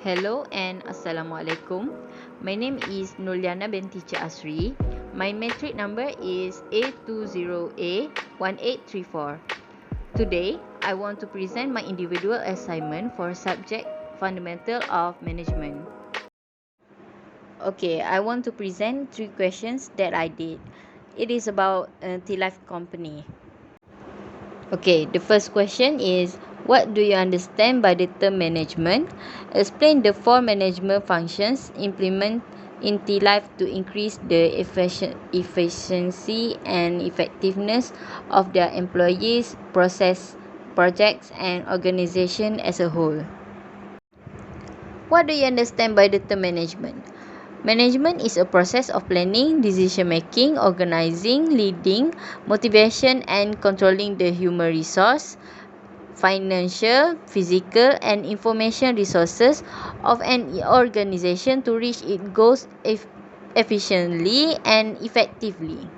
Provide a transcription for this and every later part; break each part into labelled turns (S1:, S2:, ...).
S1: Hello and Assalamualaikum. My name is Nurliyana binti Assri. My metric number is A20A1834. Today, I want to present my individual assignment for subject Fundamental of Management. Okay, I want to present 3 questions that I did. It is about T-Life company. Okay, the first question is, what do you understand by the term management? Explain the 4 management functions implemented in T-Life to increase the efficiency and effectiveness of their employees, process, projects, and organization as a whole. What do you understand by the term management? Management is a process of planning, decision-making, organizing, leading, motivation, and controlling the human resource, financial, physical, and information resources of an organization to reach its goals efficiently and effectively.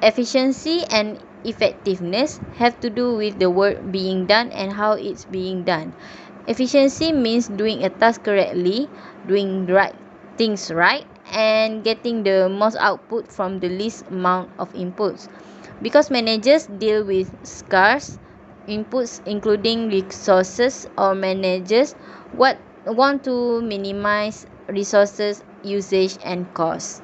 S1: Efficiency and effectiveness have to do with the work being done and how it's being done. Efficiency means doing a task correctly, doing things right, and getting the most output from the least amount of inputs. Because managers deal with scarce inputs including resources, or managers want to minimize resources usage and cost.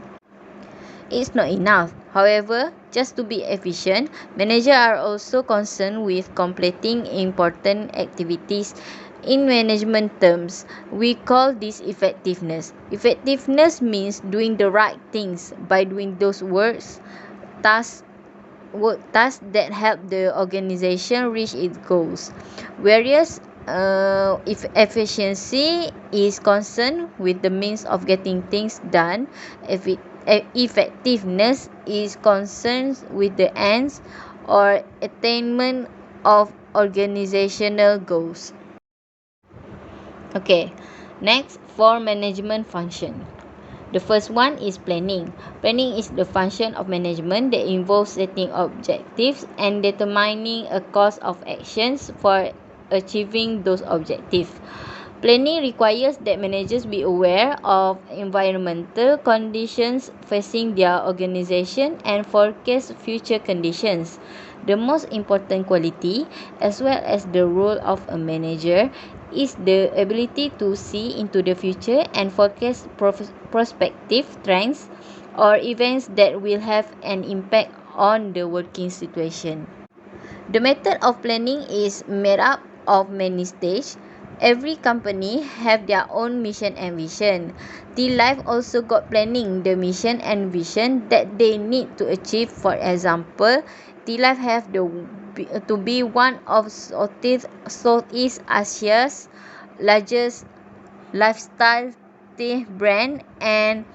S1: It's not enough. However, just to be efficient, managers are also concerned with completing important activities. In management terms, we call this effectiveness. Effectiveness means doing the right things by doing those tasks that help the organization reach its goals. Whereas if efficiency is concerned with the means of getting things done, effectiveness is concerned with the ends or attainment of organizational goals. Okay, next, 4 management function. The first one is planning. Planning is the function of management that involves setting objectives and determining a course of actions for achieving those objectives. Planning requires that managers be aware of environmental conditions facing their organization and forecast future conditions. The most important quality, as well as the role of a manager, is the ability to see into the future and forecast prospective trends or events that will have an impact on the working situation. The method of planning is made up of many stages. Every company have their own mission and vision. T-Life also got planning the mission and vision that they need to achieve. For example, T-Life have to be one of Southeast Asia's largest lifestyle tea brand and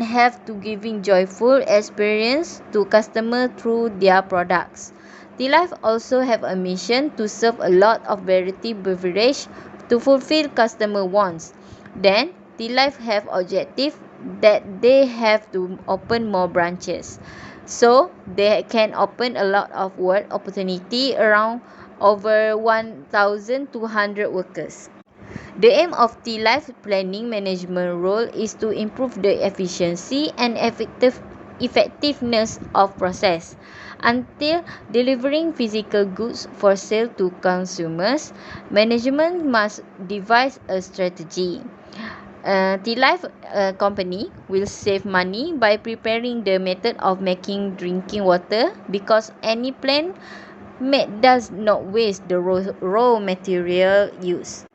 S1: have to giving joyful experience to customers through their products. T-Life also have a mission to serve a lot of variety beverage to fulfill customer wants. Then, T-Life have objective that they have to open more branches, so they can open a lot of work opportunity around over 1,200 workers. The aim of T-Life planning management role is to improve the efficiency and effectiveness of process. Until delivering physical goods for sale to consumers, management must devise a strategy. T-Life company will save money by preparing the method of making drinking water, because any plant made does not waste the raw material used.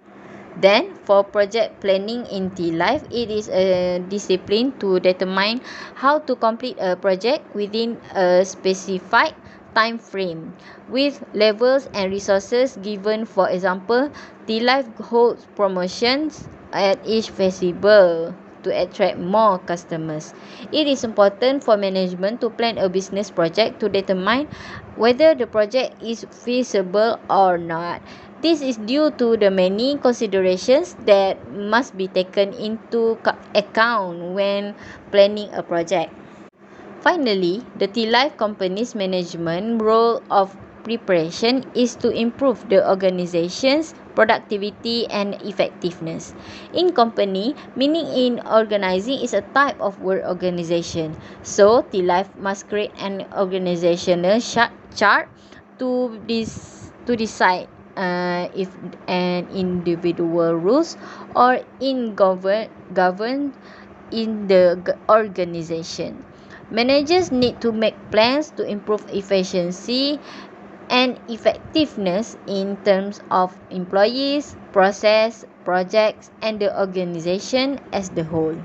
S1: Then, for project planning in T-Life, it is a discipline to determine how to complete a project within a specified time frame, with levels and resources given. For example, T-Life holds promotions at each festival to attract more customers. It is important for management to plan a business project to determine whether the project is feasible or not. This is due to the many considerations that must be taken into account when planning a project. Finally, the T-Life company's management role of preparation is to improve the organization's productivity, and effectiveness. In company, meaning in organizing is a type of work organization. So, T-Life must create an organizational chart to decide if an individual rules or in govern in the organization. Managers need to make plans to improve efficiency and effectiveness in terms of employees, process, projects, and the organization as the whole.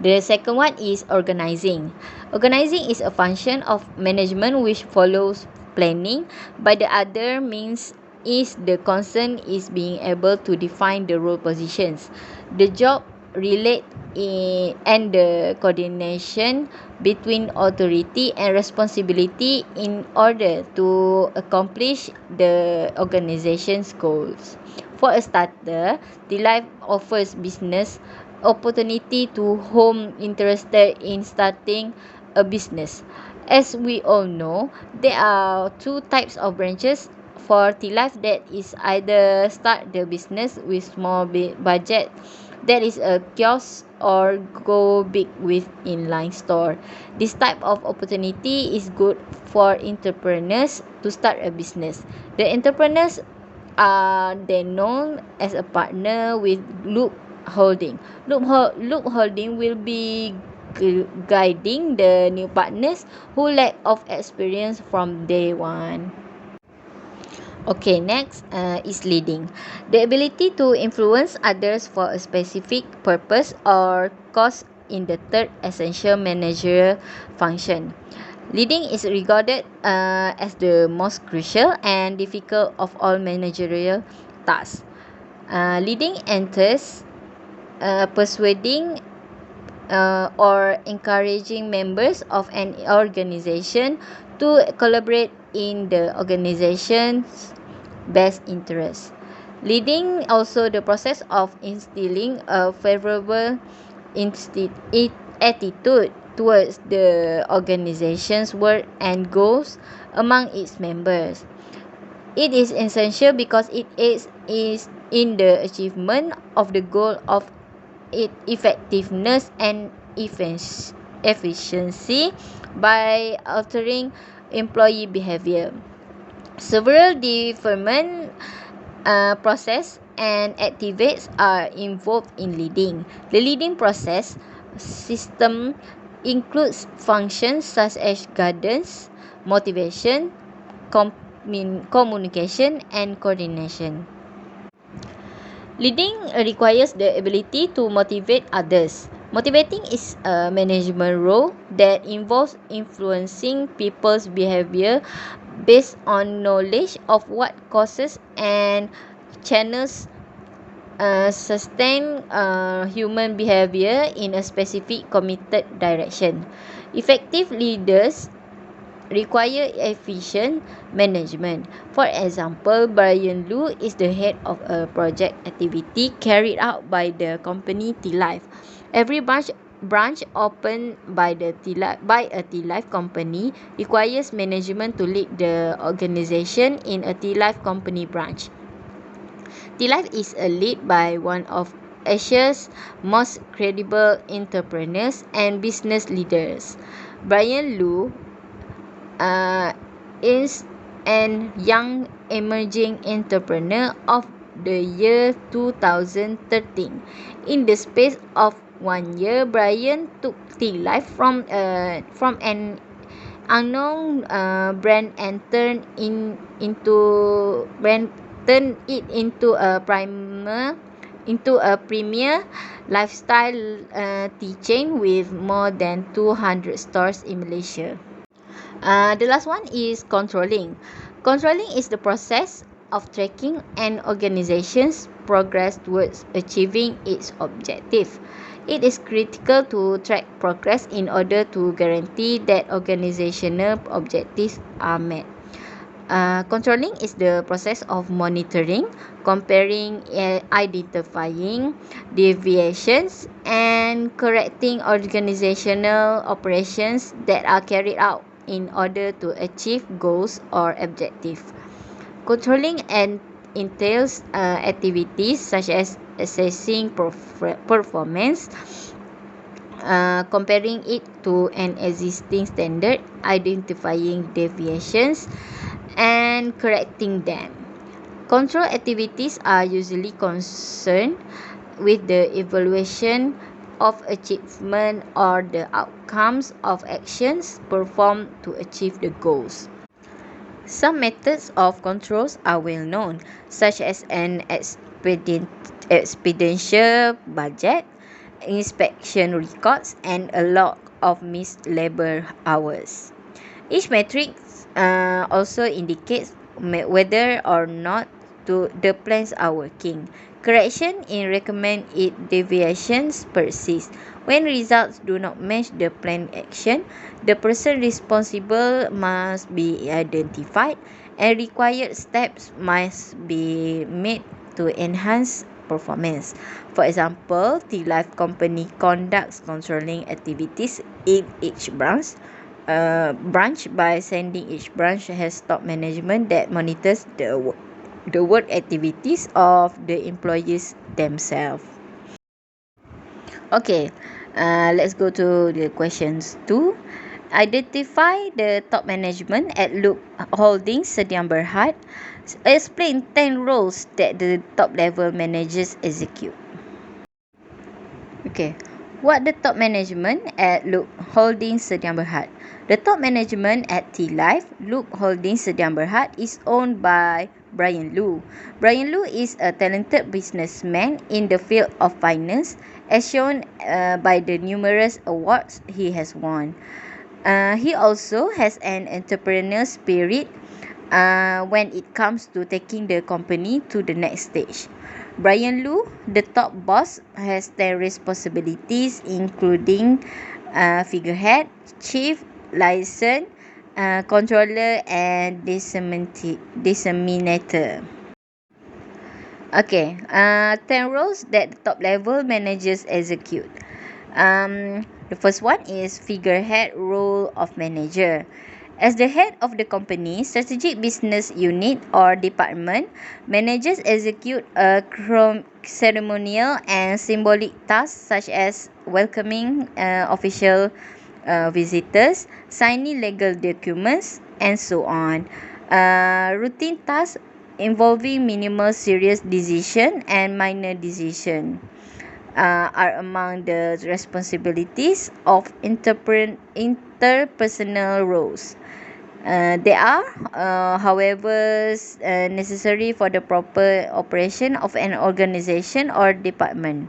S1: The second one is organizing. Organizing is a function of management which follows planning, but the other means is the concern is being able to define the role positions, the job relate and the coordination between authority and responsibility in order to accomplish the organization's goals. For a starter, the life offers business opportunity to whom interested in starting a business. As we all know, there are two types of branches for T-Life, that is either start the business with small budget, that is a kiosk, or go big with inline store. This type of opportunity is good for entrepreneurs to start a business. The entrepreneurs are then known as a partner with Loop Holding. Loop Holding will be guiding the new partners who lack of experience from day one. Okay, next is leading. The ability to influence others for a specific purpose or cause in the third essential managerial function. Leading is regarded as the most crucial and difficult of all managerial tasks. Leading enters persuading or encouraging members of an organization to collaborate in the organization's best interest. Leading also the process of instilling a favorable attitude towards the organization's work and goals among its members. It is essential because it is in the achievement of the goal of effectiveness and efficiency by altering employee behavior. Several different process and activities are involved in leading. The leading process system includes functions such as guidance, motivation, communication, and coordination. Leading requires the ability to motivate others. Motivating is a management role that involves influencing people's behavior based on knowledge of what causes and channels sustain human behavior in a specific committed direction. Effective leaders require efficient management. For example, Brian Liu is the head of a project activity carried out by the company T-Life. Every branch opened by a T-Life company requires management to lead the organization in a T-Life company branch. T-Life is led by one of Asia's most credible entrepreneurs and business leaders. Brian Liu is an young emerging entrepreneur of the year 2013. In the space of 1 year, Brian took T-Life from an unknown brand and turned it into a premier lifestyle tea chain with more than 200 stores in Malaysia. The last one is controlling. Controlling is the process of tracking an organization's progress towards achieving its objective. It is critical to track progress in order to guarantee that organizational objectives are met. Controlling is the process of monitoring, comparing, identifying deviations, and correcting organizational operations that are carried out in order to achieve goals or objectives. Controlling entails activities such as assessing performance, comparing it to an existing standard, identifying deviations, and correcting them. Control activities are usually concerned with the evaluation of achievement or the outcomes of actions performed to achieve the goals. Some methods of controls are well known, such as an expenditures budget, inspection records, and a log of missed labor hours. Each metric also indicates whether or not the plans are working. Correction in recommended deviations persist. When results do not match the planned action, the person responsible must be identified and required steps must be made to enhance performance. For example, the life company conducts controlling activities in each branch by sending each branch has top management that monitors the work activities of the employees themselves. Okay, let's go to the questions 2. Identify the top management at Loop Holdings Sdn Bhd. Explain 10 roles that the top level managers execute. Okay, what the top management at Loop Holdings Sdn Bhd? The top management at T-Life Loop Holdings Sdn Bhd is owned by Brian Lu. Brian Lu is a talented businessman in the field of finance, as shown by the numerous awards he has won. He also has an entrepreneurial spirit when it comes to taking the company to the next stage. Brian Lu, the top boss, has 10 responsibilities including figurehead, chief, license, controller, and disseminator. Okay, 10 roles that the top level managers execute. The first one is figurehead role of manager. As the head of the company, strategic business unit or department, managers execute a ceremonial and symbolic tasks such as welcoming official visitors, signing legal documents, and so on. Routine tasks involving minimal serious decision and minor decision are among the responsibilities of interpersonal roles. They are, however, necessary for the proper operation of an organization or department.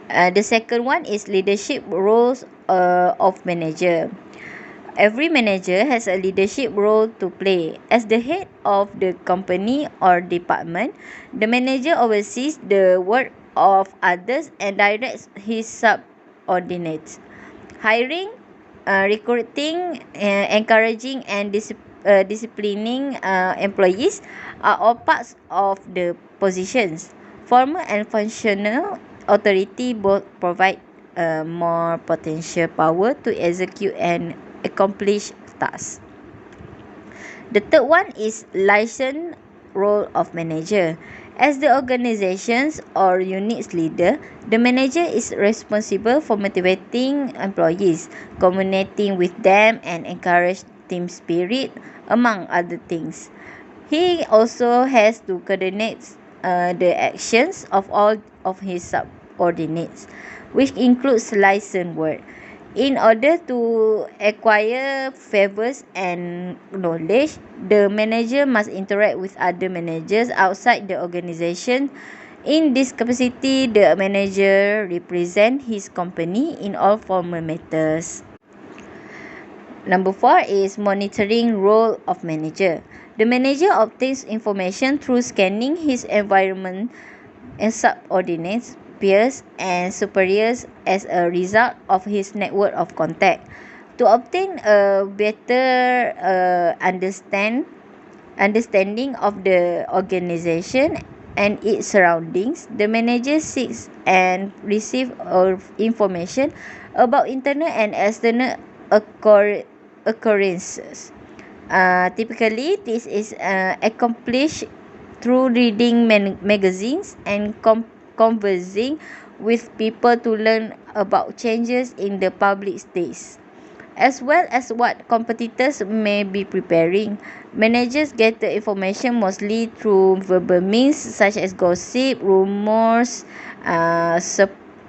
S1: The second one is leadership roles of manager. Every manager has a leadership role to play. As the head of the company or department, the manager oversees the work of others and directs his subordinates. Hiring, recruiting, encouraging, and disciplining employees are all parts of the positions. Formal and functional authority both provide more potential power to execute and accomplish tasks. The third one is license role of manager. As the organization's or unit's leader, the manager is responsible for motivating employees, communicating with them, and encourage team spirit, among other things. He also has to coordinate the actions of all of his subordinates, which includes license work. In order to acquire favors and knowledge, the manager must interact with other managers outside the organization. In this capacity, the manager represents his company in all formal matters. Number 4 is monitoring role of manager. The manager obtains information through scanning his environment and subordinates, peers, and superiors as a result of his network of contact. To obtain a better understanding of the organization and its surroundings, the manager seeks and receives information about internal and external occurrences. Typically, this is accomplished through reading magazines and conversing with people to learn about changes in the public space, as well as what competitors may be preparing. Managers gather information mostly through verbal means such as gossip, rumors,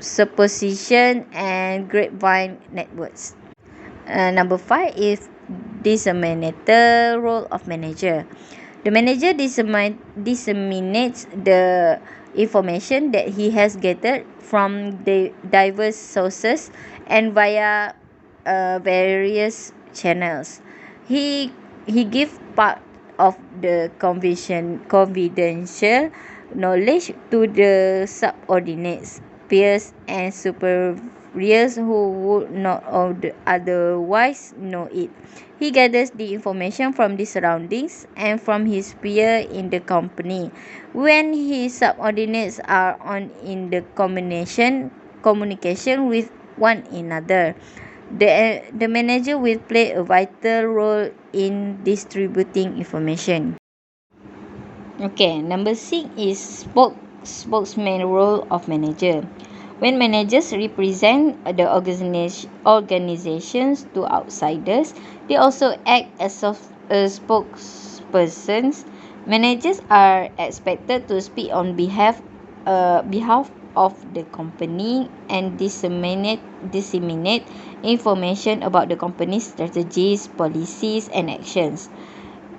S1: supposition, and grapevine networks. Number 5 is disseminator role of manager. The manager disseminates the information that he has gathered from the diverse sources and via various channels. He gives part of the confidential knowledge to the subordinates, peers, and superiors who would not otherwise know it. He gathers the information from the surroundings and from his peer in the company. When his subordinates are on in the communication with one another, the manager will play a vital role in distributing information. Okay, number 6 is spokesman role of manager. When managers represent the organizations to outsiders, they also act as spokespersons. Managers are expected to speak on behalf of the company and disseminate information about the company's strategies, policies, and actions.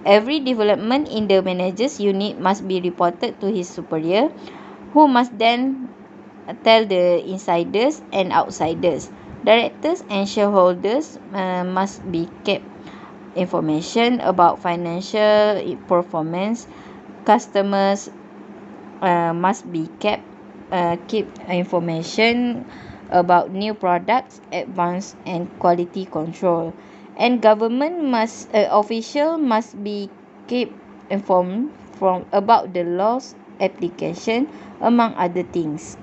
S1: Every development in the manager's unit must be reported to his superior, who must then tell the insiders and outsiders. Directors and shareholders must be kept information about financial performance. Customers must be keep information about new products, advance and quality control. And government official must be kept informed about the laws application, among other things.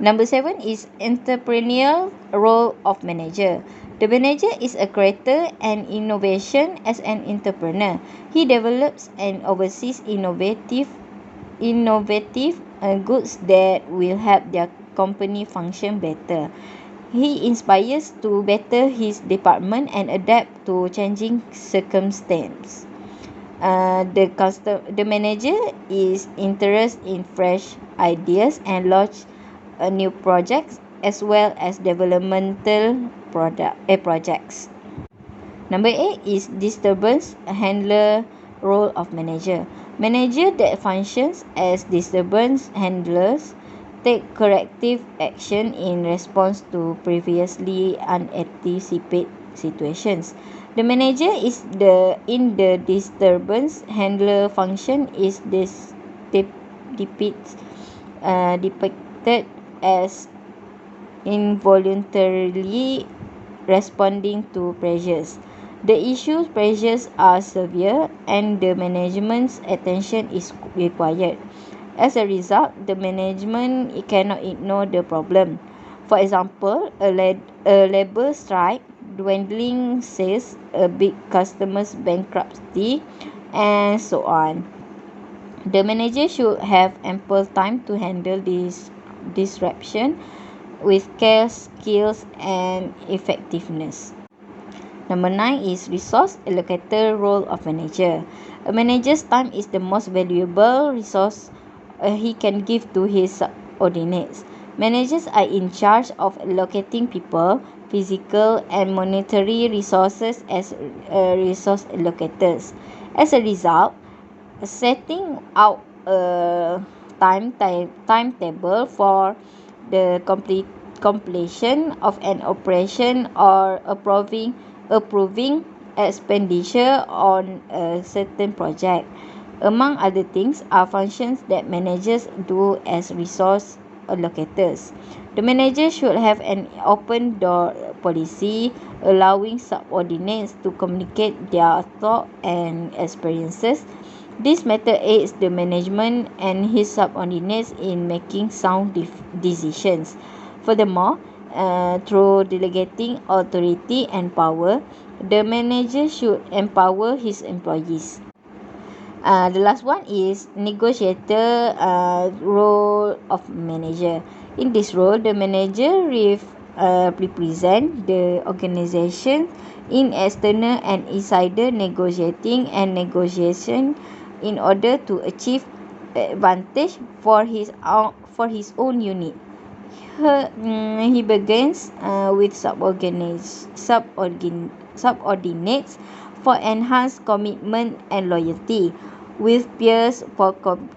S1: Number 7 is entrepreneurial role of manager. The manager is a creator and innovation as an entrepreneur. He develops and oversees innovative goods that will help their company function better. He inspires to better his department and adapt to changing circumstances. The manager is interested in fresh ideas and launch new projects as well as developmental projects. Number 8 is disturbance handler role of manager. Manager that functions as disturbance handlers take corrective action in response to previously unanticipated situations. The manager is in the disturbance handler function is depicted as involuntarily responding to pressures. The issues pressures are severe and the management's attention is required. As a result, the management cannot ignore the problem. For example, a labor strike, dwindling sales, a big customer's bankruptcy, and so on. The manager should have ample time to handle this disruption with care, skills, and effectiveness. Number 9 is resource allocator role of manager. A manager's time is the most valuable resource he can give to his subordinates. Managers are in charge of allocating people, physical and monetary resources as resource allocators. As a result, setting out a timetable for the completion of an operation or approving expenditure on a certain project, among other things, are functions that managers do as resource allocators. The manager should have an open door policy, allowing subordinates to communicate their thoughts and experiences. This method aids the management and his subordinates in making sound decisions. Furthermore, through delegating authority and power, the manager should empower his employees. The last one is negotiator role of manager. In this role, the manager represent the organization in external and insider negotiating and negotiation in order to achieve advantage for his own unit. He begins with subordinates for enhanced commitment and loyalty, with peers for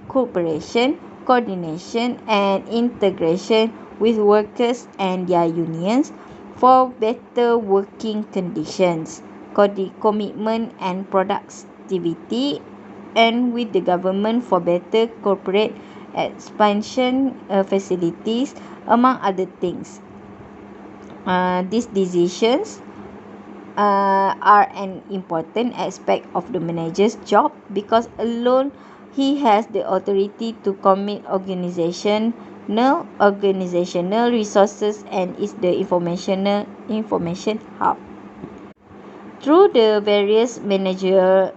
S1: cooperation, coordination, and integration with workers and their unions for better working conditions, commitment and productivity, and with the government for better corporate expansion facilities, among other things. These decisions are an important aspect of the manager's job because alone he has the authority to commit organizational resources and is the information hub. Through the various managerial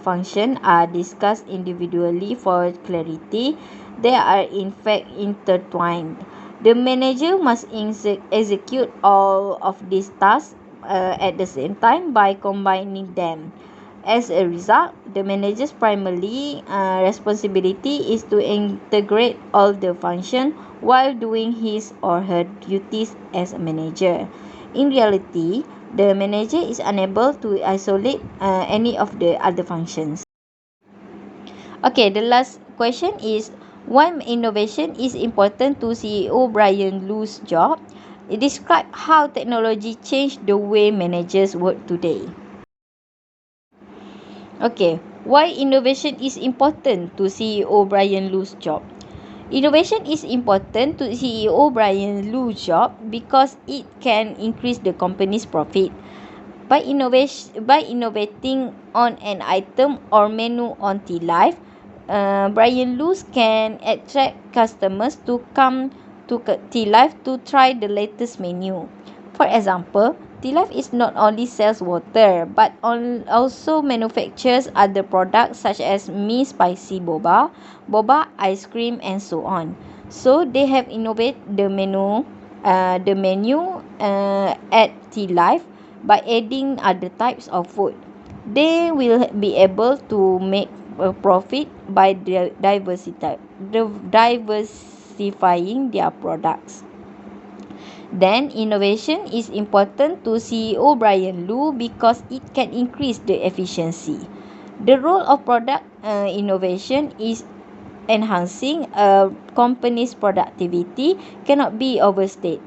S1: functions are discussed individually for clarity, they are in fact intertwined. The manager must execute all of these tasks at the same time by combining them. As a result, the manager's primary responsibility is to integrate all the functions while doing his or her duties as a manager. In reality, the manager is unable to isolate any of the other functions. Okay, the last question is why innovation is important to CEO Brian Lu's job. Describe how technology changed the way managers work today. Okay, why innovation is important to CEO Brian Lu's job? Innovation is important to CEO Brian Lu's job because it can increase the company's profit. By innovating on an item or menu on Tea Life, Brian Luz can attract customers to come to Tea Life to try the latest menu. For example, Tea Life is not only sells water but also manufactures other products such as mee spicy boba ice cream, and so on. So they have innovated the menu at Tea Life by adding other types of food. They will be able to make a profit by diversifying their products. Then, innovation is important to CEO Brian Lu because it can increase the efficiency. The role of product innovation is enhancing a company's productivity cannot be overstated.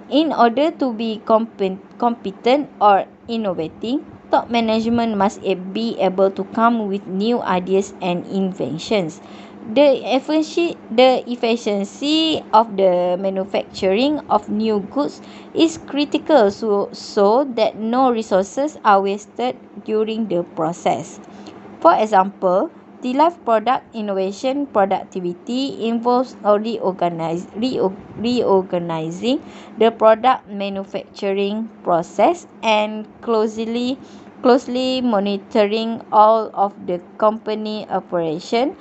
S1: In order to be competent or innovating, top management must be able to come with new ideas and inventions. The efficiency of the manufacturing of new goods is critical so that no resources are wasted during the process. For example, the life product innovation productivity involves reorganizing the product manufacturing process and closely monitoring all of the company operation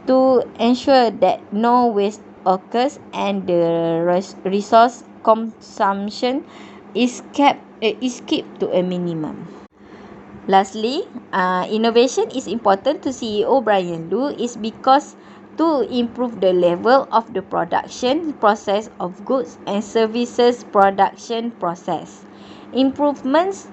S1: to ensure that no waste occurs and the resource consumption is kept to a minimum. Lastly, innovation is important to CEO Brian Lu is because to improve the level of the production process of goods and services production process. Improvements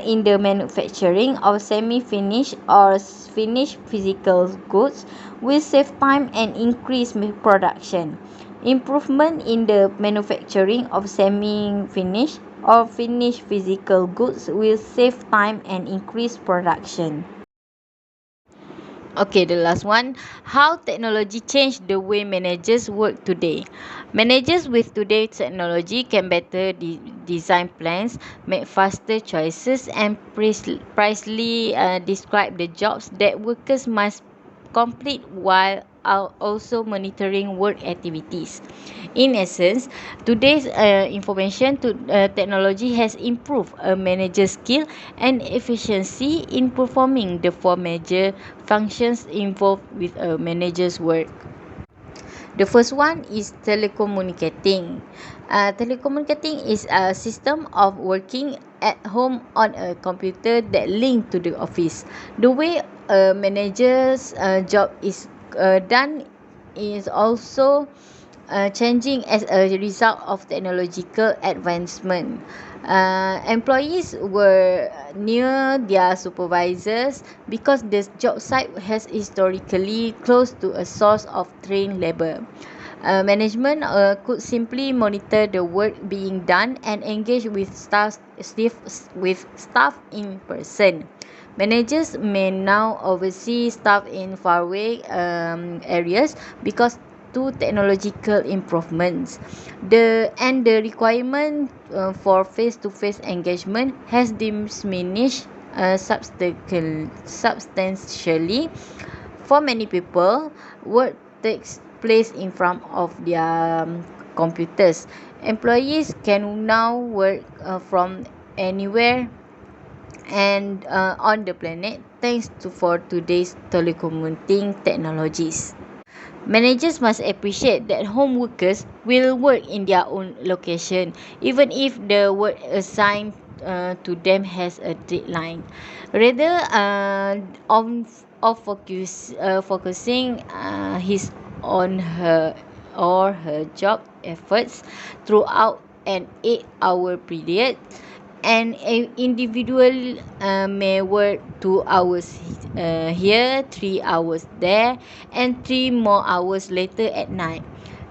S1: in the manufacturing of semi-finished or finished physical goods will save time and increase production. Improvement in the manufacturing of semi-finished or finished physical goods will save time and increase production. Okay, the last one. How technology changed the way managers work today. Managers with today's technology can better design plans, make faster choices, and precisely describe the jobs that workers must complete while also monitoring work activities. In essence, today's technology has improved a manager's skill and efficiency in performing the four major functions involved with a manager's work. The first one is telecommunicating. Telecommunicating is a system of working at home on a computer that link to the office. The way a manager's job is done is also changing as a result of technological advancement. Employees were near their supervisors because the job site has historically close to a source of trained labor. Management could simply monitor the work being done and engage with staff in person. Managers may now oversee staff in faraway areas because to technological improvements. The requirement for face-to-face engagement has diminished substantially. For many people, work takes place in front of their computers. Employees can now work from anywhere and on the planet thanks to for today's telecommunicating technologies. Managers must appreciate that home workers will work in their own location, even if the work assigned to them has a deadline. Rather, focusing his on her or her job efforts throughout an 8-hour period. An individual may work 2 hours here, 3 hours there, and 3 more hours later at night.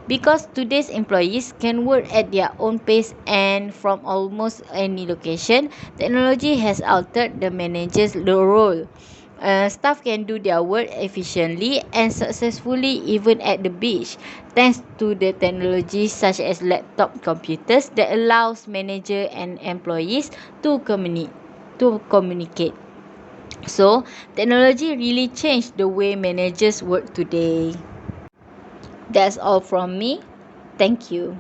S1: Because today's employees can work at their own pace and from almost any location, technology has altered the manager's role. Staff can do their work efficiently and successfully even at the beach, thanks to the technologies such as laptop computers that allows manager and employees to communicate. So, technology really changed the way managers work today. That's all from me. Thank you.